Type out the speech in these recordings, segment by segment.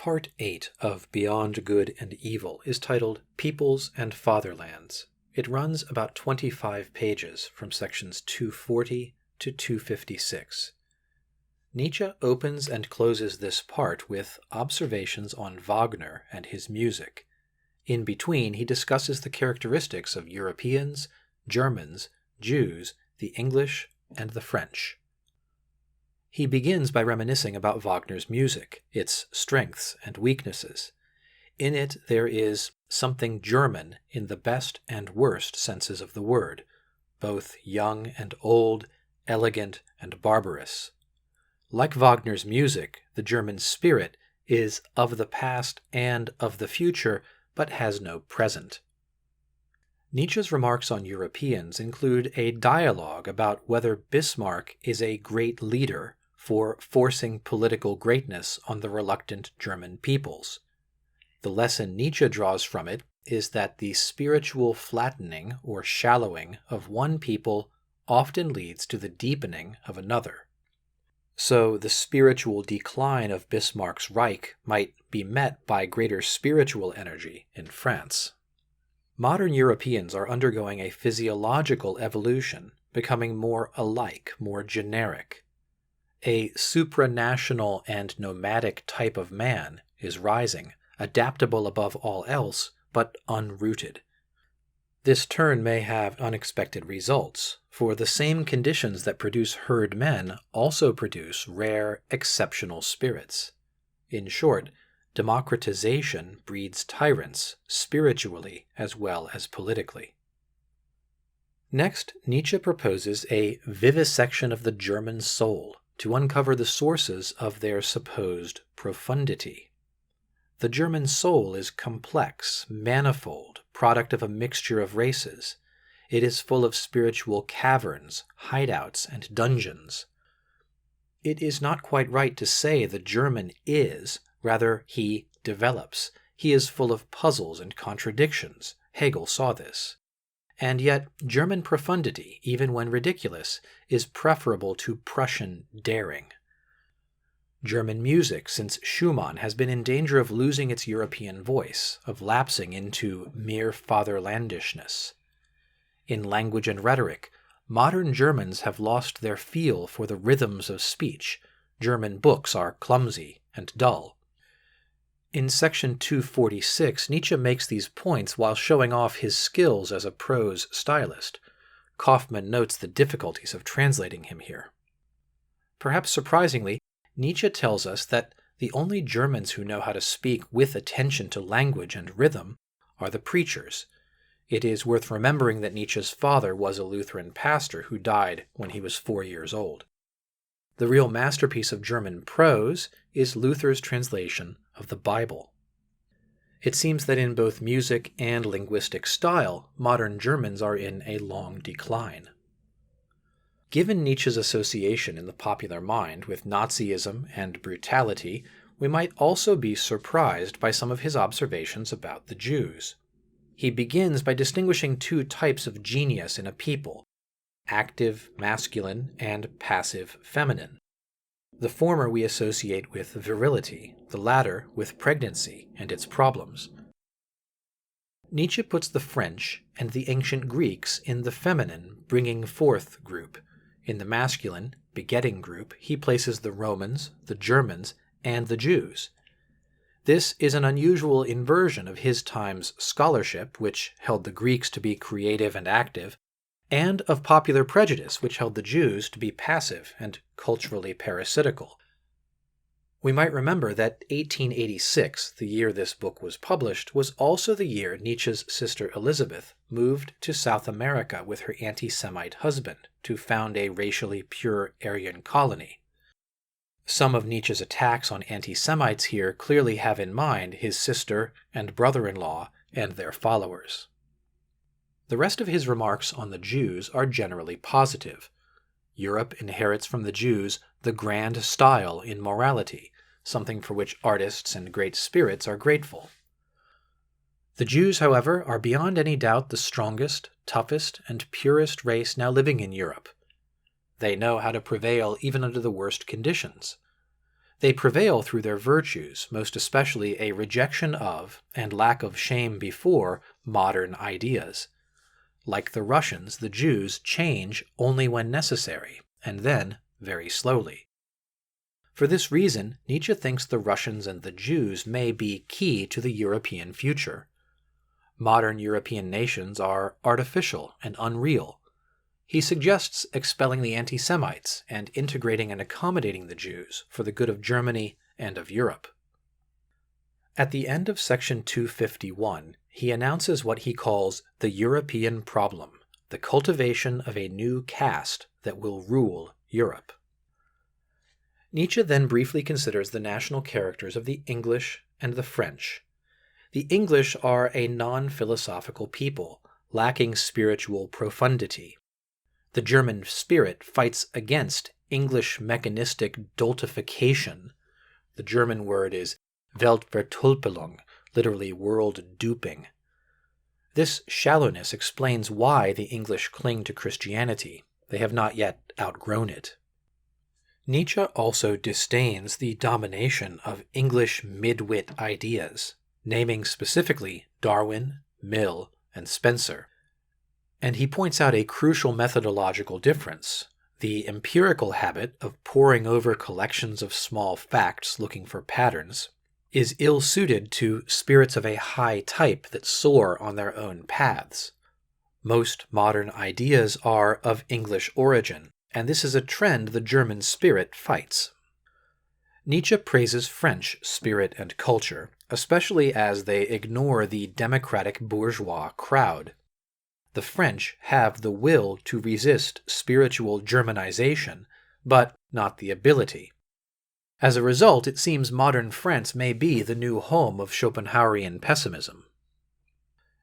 Part 8 of Beyond Good and Evil is titled Peoples and Fatherlands. It runs about 25 pages from sections 240 to 256. Nietzsche opens and closes this part with observations on Wagner and his music. In between, he discusses the characteristics of Europeans, Germans, Jews, the English, and the French. He begins by reminiscing about Wagner's music, its strengths and weaknesses. In it there is something German in the best and worst senses of the word, both young and old, elegant and barbarous. Like Wagner's music, the German spirit is of the past and of the future, but has no present. Nietzsche's remarks on Europeans include a dialogue about whether Bismarck is a great leader for forcing political greatness on the reluctant German peoples. The lesson Nietzsche draws from it is that the spiritual flattening or shallowing of one people often leads to the deepening of another. So the spiritual decline of Bismarck's Reich might be met by greater spiritual energy in France. Modern Europeans are undergoing a physiological evolution, becoming more alike, more generic. A supranational and nomadic type of man is rising, adaptable above all else, but unrooted. This turn may have unexpected results, for the same conditions that produce herd men also produce rare, exceptional spirits. In short, democratization breeds tyrants, spiritually as well as politically. Next, Nietzsche proposes a vivisection of the German soul to uncover the sources of their supposed profundity. The German soul is complex, manifold, product of a mixture of races. It is full of spiritual caverns, hideouts, and dungeons. It is not quite right to say the German is, rather he develops. He is full of puzzles and contradictions. Hegel saw this. And yet, German profundity, even when ridiculous, is preferable to Prussian daring. German music, since Schumann, has been in danger of losing its European voice, of lapsing into mere fatherlandishness. In language and rhetoric, modern Germans have lost their feel for the rhythms of speech. German books are clumsy and dull. In section 246, Nietzsche makes these points while showing off his skills as a prose stylist. Kaufmann notes the difficulties of translating him here. Perhaps surprisingly, Nietzsche tells us that the only Germans who know how to speak with attention to language and rhythm are the preachers. It is worth remembering that Nietzsche's father was a Lutheran pastor who died when he was 4 years old. The real masterpiece of German prose is Luther's translation of the Bible. It seems that in both music and linguistic style, modern Germans are in a long decline. Given Nietzsche's association in the popular mind with Nazism and brutality, we might also be surprised by some of his observations about the Jews. He begins by distinguishing two types of genius in a people: active masculine and passive feminine. The former we associate with virility, the latter with pregnancy and its problems. Nietzsche puts the French and the ancient Greeks in the feminine, bringing forth group. In the masculine, begetting group, he places the Romans, the Germans, and the Jews. This is an unusual inversion of his time's scholarship, which held the Greeks to be creative and active, and of popular prejudice, which held the Jews to be passive and culturally parasitical. We might remember that 1886, the year this book was published, was also the year Nietzsche's sister Elizabeth moved to South America with her anti-Semite husband to found a racially pure Aryan colony. Some of Nietzsche's attacks on anti-Semites here clearly have in mind his sister and brother-in-law and their followers. The rest of his remarks on the Jews are generally positive. Europe inherits from the Jews the grand style in morality, something for which artists and great spirits are grateful. The Jews, however, are beyond any doubt the strongest, toughest, and purest race now living in Europe. They know how to prevail even under the worst conditions. They prevail through their virtues, most especially a rejection of, and lack of shame before, modern ideas. Like the Russians, the Jews change only when necessary, and then very slowly. For this reason, Nietzsche thinks the Russians and the Jews may be key to the European future. Modern European nations are artificial and unreal. He suggests expelling the anti-Semites and integrating and accommodating the Jews for the good of Germany and of Europe. At the end of section 251, he announces what he calls the European problem, the cultivation of a new caste that will rule Europe. Nietzsche then briefly considers the national characters of the English and the French. The English are a non-philosophical people, lacking spiritual profundity. The German spirit fights against English mechanistic doltification. The German word is Weltvertölpelung, literally world duping. This shallowness explains why the English cling to Christianity. They have not yet outgrown it. Nietzsche also disdains the domination of English midwit ideas, naming specifically Darwin, Mill, and Spencer. And he points out a crucial methodological difference. The empirical habit of poring over collections of small facts looking for patterns is ill-suited to spirits of a high type that soar on their own paths. Most modern ideas are of English origin, and this is a trend the German spirit fights. Nietzsche praises French spirit and culture, especially as they ignore the democratic bourgeois crowd. The French have the will to resist spiritual Germanization, but not the ability. As a result, it seems modern France may be the new home of Schopenhauerian pessimism.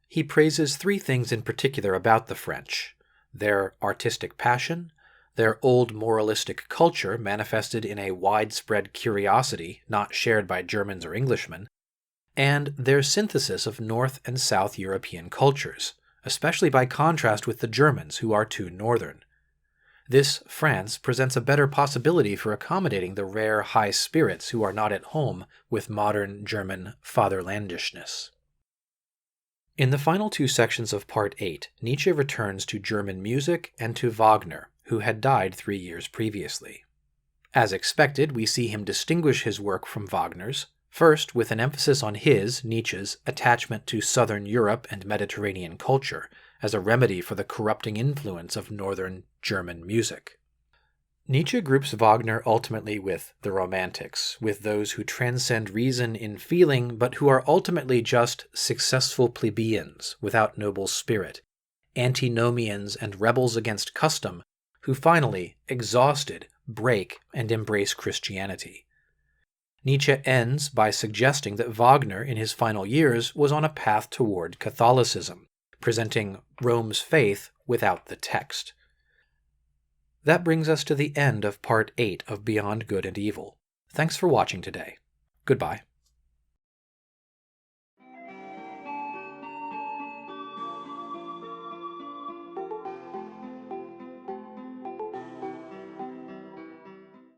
He praises three things in particular about the French: their artistic passion, their old moralistic culture manifested in a widespread curiosity not shared by Germans or Englishmen, and their synthesis of North and South European cultures, especially by contrast with the Germans, who are too northern. This France presents a better possibility for accommodating the rare high spirits who are not at home with modern German fatherlandishness. In the final two sections of Part 8, Nietzsche returns to German music and to Wagner, who had died 3 years previously. As expected, we see him distinguish his work from Wagner's, first with an emphasis on his, Nietzsche's, attachment to Southern Europe and Mediterranean culture as a remedy for the corrupting influence of Northern German music. Nietzsche groups Wagner ultimately with the Romantics, with those who transcend reason in feeling but who are ultimately just successful plebeians without noble spirit, antinomians and rebels against custom who finally, exhausted, break and embrace Christianity. Nietzsche ends by suggesting that Wagner in his final years was on a path toward Catholicism, presenting Rome's faith without the text. That brings us to the end of Part 8 of Beyond Good and Evil. Thanks for watching today. Goodbye.